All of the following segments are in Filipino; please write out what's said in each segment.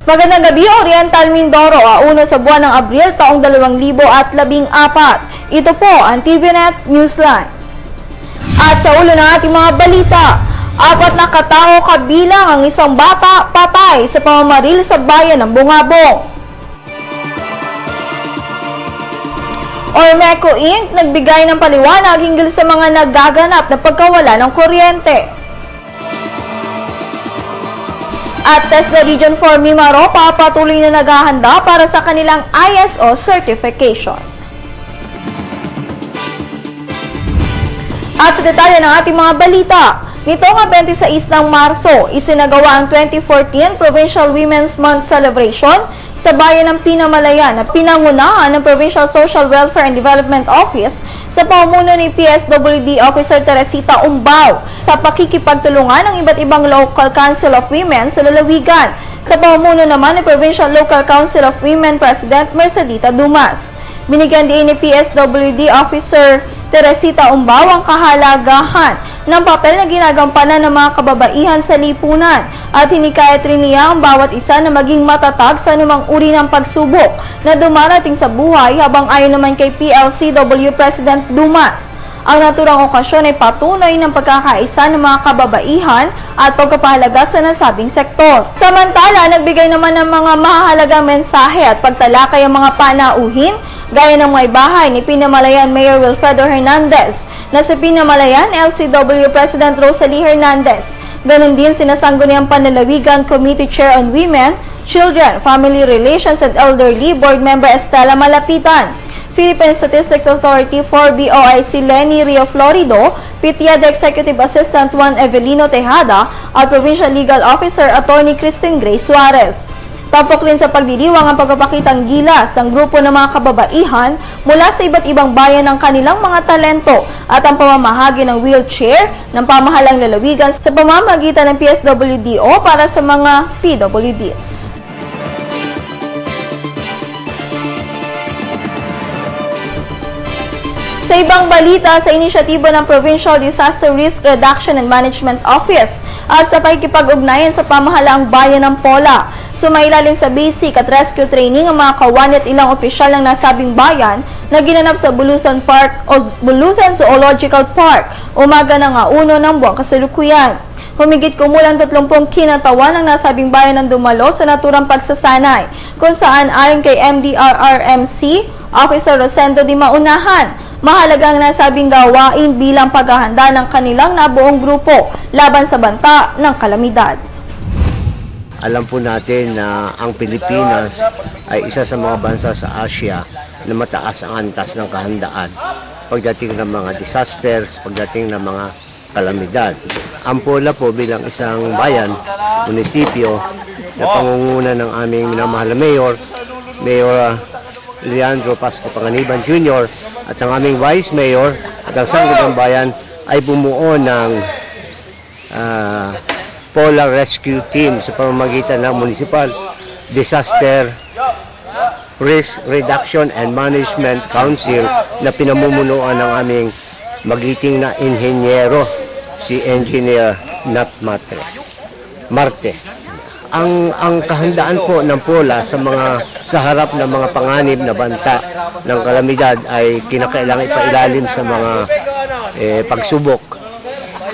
Magandang gabi, Oriental Mindoro, una sa buwan ng Abril taong 2014. Ito po ang TVNet Newsline. At sa ulo ng ating mga balita, 4 na katao kabilang ang isang bata patay sa pamamaril sa bayan ng Bungabong. Ormeco Inc. nagbigay ng paliwanag hinggil sa mga nagaganap na pagkawala ng kuryente. At TESDA Region 4 Mimaropa patuloy na naghahanda para sa kanilang ISO certification. At sa detalye ng ating mga balita, nitong 26 ng Marso, isinagawa ang 2014 Provincial Women's Month Celebration sa bayan ng Pinamalayan na pinangunahan ng Provincial Social Welfare and Development Office sa pamumuno ni PSWD Officer Teresita Umbao sa pakikipagtulungan ng iba't ibang Local Council of Women sa lalawigan sa pamumuno naman ni Provincial Local Council of Women President Mercedita Dumas. Binigyan din ni PSWD Officer Teresita Umbao ang kahalagahan ng papel na ginagampanan ng mga kababaihan sa lipunan at hinikayat rin niya ang bawat isa na maging matatag sa anumang uri ng pagsubok na dumarating sa buhay habang ayon naman kay PLCW President Dumas. Ang naturang okasyon ay patunay ng pagkakaisa ng mga kababaihan at pagpapahalaga sa nasabing sektor. Samantala, nagbigay naman ng mga mahahalagang mensahe at pagtalakay ang mga panauhin gaya ng may bahay ni Pinamalayan Mayor Wilfredo Hernandez na sa Pinamalayan LCW President Rosalie Hernandez. Ganon din sinasangguniang Panlalawigan Committee Chair on Women, Children, Family Relations and Elderly Board Member Estela Malapitan, Philippine Statistics Authority 4 BOIC Lenny Rio Florido, PTIAD Executive Assistant Juan Evelino Tejada at Provincial Legal Officer Attorney Christine Grace Suarez. Tapok rin sa pagdiriwang ang pagpapakitang gilas ng grupo ng mga kababaihan mula sa iba't ibang bayan ng kanilang mga talento at ang pamamahagi ng wheelchair ng pamahalang lalawigan sa pamamagitan ng PSWDO para sa mga PWDs. Sa ibang balita, sa inisyatibo ng Provincial Disaster Risk Reduction and Management Office at sa pakikipag-ugnayan sa pamahalaang bayan ng Pola, sumailalim sa basic at rescue training ang mga kawan at ilang opisyal ng nasabing bayan na ginanap sa Bulusan Park o Bulusan Zoological Park, umaga ng 1 ng buwang kasalukuyan. Humigit kumulang 30 kinatawan ang nasabing bayan ng dumalo sa naturang pagsasanay, kung saan ayon kay MDRRMC, Officer Rosendo Di Maunahan, mahalagang nasabing gawain bilang paghahanda ng kanilang nabuong grupo laban sa banta ng kalamidad. Alam po natin na ang Pilipinas ay isa sa mga bansa sa Asia na mataas ang antas ng kahandaan pagdating ng mga disasters, pagdating ng mga kalamidad. Ang Pola po bilang isang bayan, munisipyo na pangunguna ng aming minamahal na Mayor Leandro Pasco Panganiban Jr. at ang aming Vice Mayor at ang Sangguniang Bayan ay bumuo ng Pola Rescue Team sa pamamagitan ng Municipal Disaster Risk Reduction and Management Council na pinamumunuan ng aming magiting na inhenyero, si Engineer Nat Marte. Ang kahandaan po ng Pola sa harap ng mga panganib na banta ng kalamidad ay kinakailangan ipailalim sa mga pagsubok,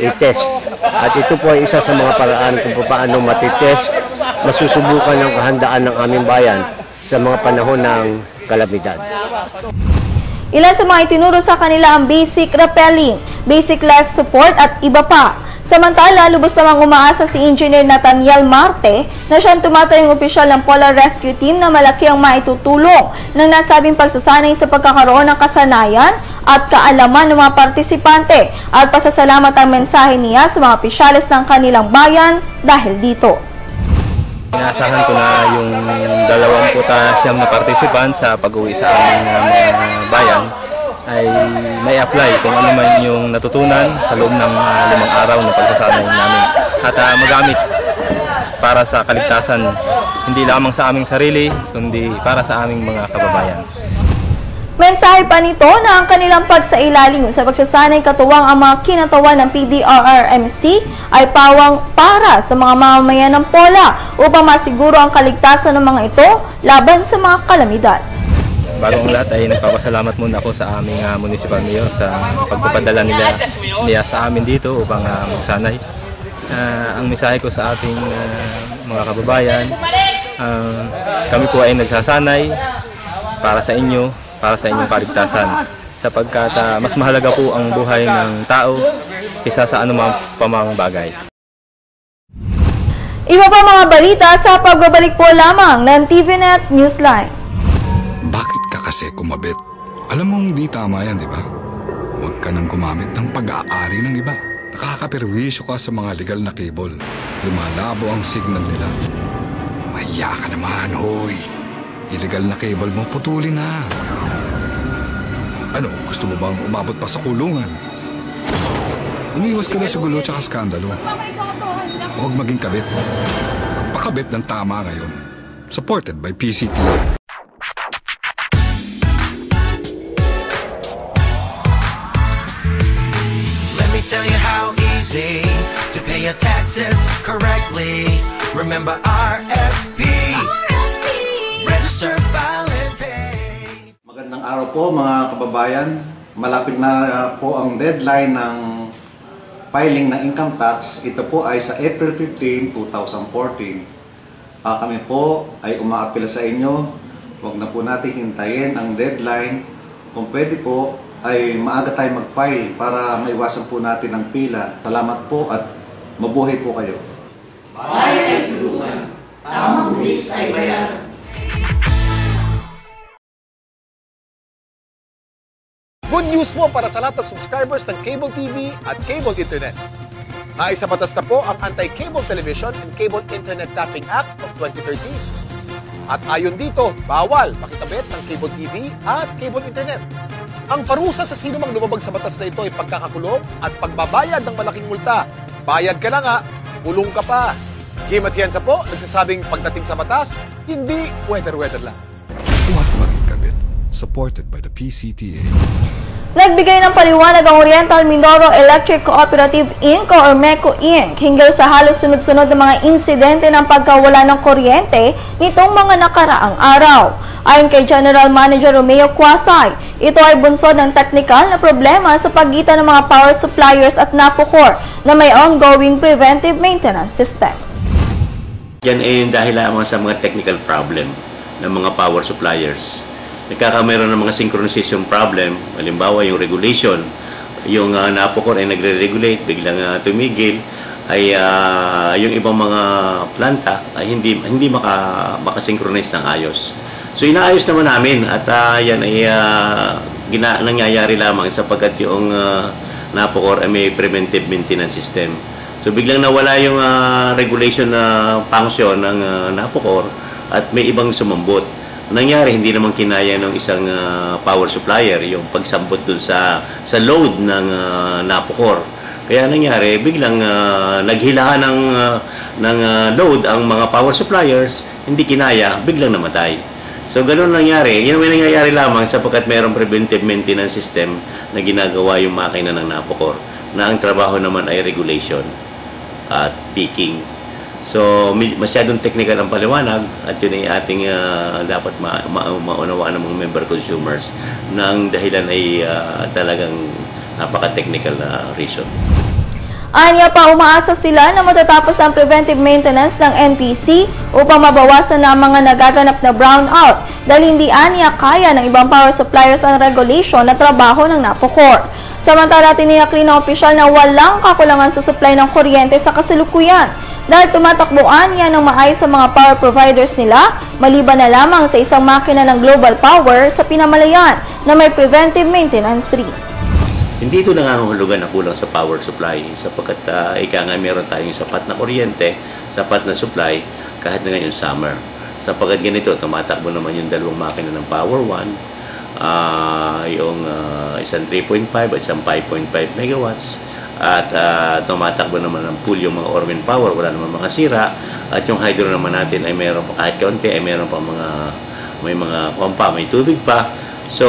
i-test. At ito po ay isa sa mga paraan kung paano matitest, masusubukan ng kahandaan ng aming bayan sa mga panahon ng kalamidad. Ilan sa mga itinuro sa kanila ang basic rappelling, basic life support at iba pa. Samantala, lubos namang umaasa si Engineer Nathaniel Marte na siyang tumatayong opisyal ng Pola Rescue Team na malaki ang maitutulong ng nasabing pagsasanay sa pagkakaroon ng kasanayan at kaalaman ng mga partisipante at pasasalamat ang mensahe niya sa mga opisyalis ng kanilang bayan dahil dito. Inaasahan ko na yung 29 na participant sa pag-uwi sa aming mga bayan ay may apply kung ano man yung natutunan sa loob ng 5 araw na pagsasanay namin at magamit para sa kaligtasan hindi lamang sa aming sarili kundi para sa aming mga kababayan. Mensahe pa nito na ang kanilang pagsailalim sa pagsasanay katuwang ang mga kinatawan ng PDRRMC ay pawang para sa mga mamamayan ng Pola upang masiguro ang kaligtasan ng mga ito laban sa mga kalamidad. Bago ang lahat ay nagpapasalamat muna ako sa aming municipal mayor sa pagpapadala nila sa amin dito upang magsanay. Ang mensahe ko sa ating mga kababayan, kami po ay nagsasanay para sa inyo, para sa inyong kaligtasan, sapagkat mas mahalaga po ang buhay ng tao kaysa sa anumang pamang bagay. Iba pa mga balita sa pagbabalik po lamang ng TVNet Newsline. Bakit ka kasi kumabit? Alam mong di tama yan, di ba? Huwag ka nang gumamit ng pag-aari ng iba. Nakakaperwisyo ka sa mga legal na cable. Lumalabo ang signal nila. Mahiya ka naman, hoy. Illegal na cable mo, putulin na. Ano, gusto mo bang umabot pa sa kulungan? Umiwas ka na sa gulo tsaka skandalo. Huwag maging kabit. Magpakabit ng tama ngayon. Supported by PCTA. Let me tell you how easy to pay your taxes correctly. Remember RFP. Register, file, and pay. Magandang araw po mga kababayan. Malapit na po ang deadline ng filing ng income tax. Ito po ay sa April 15, 2014. Kami po ay umaapila sa inyo. Huwag na po natin hintayin ang deadline. Kung pwede po ay maaga tayo mag-file para maiwasan po natin ang pila. Salamat po at mabuhay po kayo. Bayan ay tulungan. Tamang buwis ay bayaran. Good news po para sa lahat ng subscribers ng Cable TV at Cable Internet. Naisa batas na po ang Anti-Cable Television and Cable Internet Tapping Act of 2013. At ayon dito, bawal makikabit ng Cable TV at Cable Internet. Ang parusa sa sino mang lumabag sa batas na ito ay pagkakakulong at pagbabayad ng malaking multa. Bayad ka na nga, kulong ka pa. Kim Atienza po, nagsasabing pagdating sa batas, hindi weather-weather lang. Huwag maging kabit. Supported by the PCTA. Nagbigay ng paliwanag ang Oriental Mindoro Electric Cooperative Inc. o MECO Inc. hinggil sa halos sunod-sunod na mga insidente ng pagkawala ng kuryente nitong mga nakaraang araw. Ayon kay General Manager Romeo Quasay, ito ay bunsod ng technical na problema sa pagitan ng mga power suppliers at NAPOCOR na may ongoing preventive maintenance system. Yan ay dahil lamang sa mga technical problem ng mga power suppliers. Nagkakameron ng mga synchronization problem, halimbawa yung regulation, yung NAPOCOR ay nagre-regulate, biglang tumigil, ay yung ibang mga planta ay hindi makasynchronize ng ayos. So inaayos naman namin at yan ay nangyayari lamang sapagkat yung NAPOCOR ay may preventive maintenance system. So biglang nawala yung regulation na function ng NAPOCOR at may ibang sumambot. Nangyari, hindi naman kinaya ng isang power supplier yung pagsambot dun sa load ng NAPOCOR. Kaya nangyari, biglang naghilaan ng load ang mga power suppliers, hindi kinaya, biglang namatay. So ganun nangyari, yan may nangyayari lamang sapagkat mayroong preventive maintenance system na ginagawa yung makina ng NAPOCOR na ang trabaho naman ay regulation at peaking. So, masyadong technical ang paliwanag at yun ay ating dapat maunawaan ng mga member consumers na ang dahilan ay talagang napaka-technical na reason. Anya pa, umaasa sila na matatapos ang preventive maintenance ng NPC upang mabawasan na ang mga nagaganap na brownout dahil hindi anya kaya ng ibang power suppliers ang regulation na trabaho ng NAPOCOR. Samantala, tiniyak rin ng opisyal na walang kakulangan sa supply ng kuryente sa kasalukuyan dahil tumatakbuan niya ng maayos sa mga power providers nila maliban na lamang sa isang makina ng Global Power sa Pinamalayan na may preventive maintenance rin. Hindi ito nangangahulugan na kulang sa power supply sapagkat ika nga meron tayong sapat na kuryente, sapat na supply kahit na ngayon summer. Sapagkat ganito, tumatakbo naman yung dalawang makina ng Power 1, yung isang 3.5 at isang 5.5 megawatts at tumatakbo naman ng pool yung mga Ormin Power, wala naman mga sira at yung hydro naman natin ay meron pa kahit kaunti ay meron pa may mga pompa, may tubig pa. So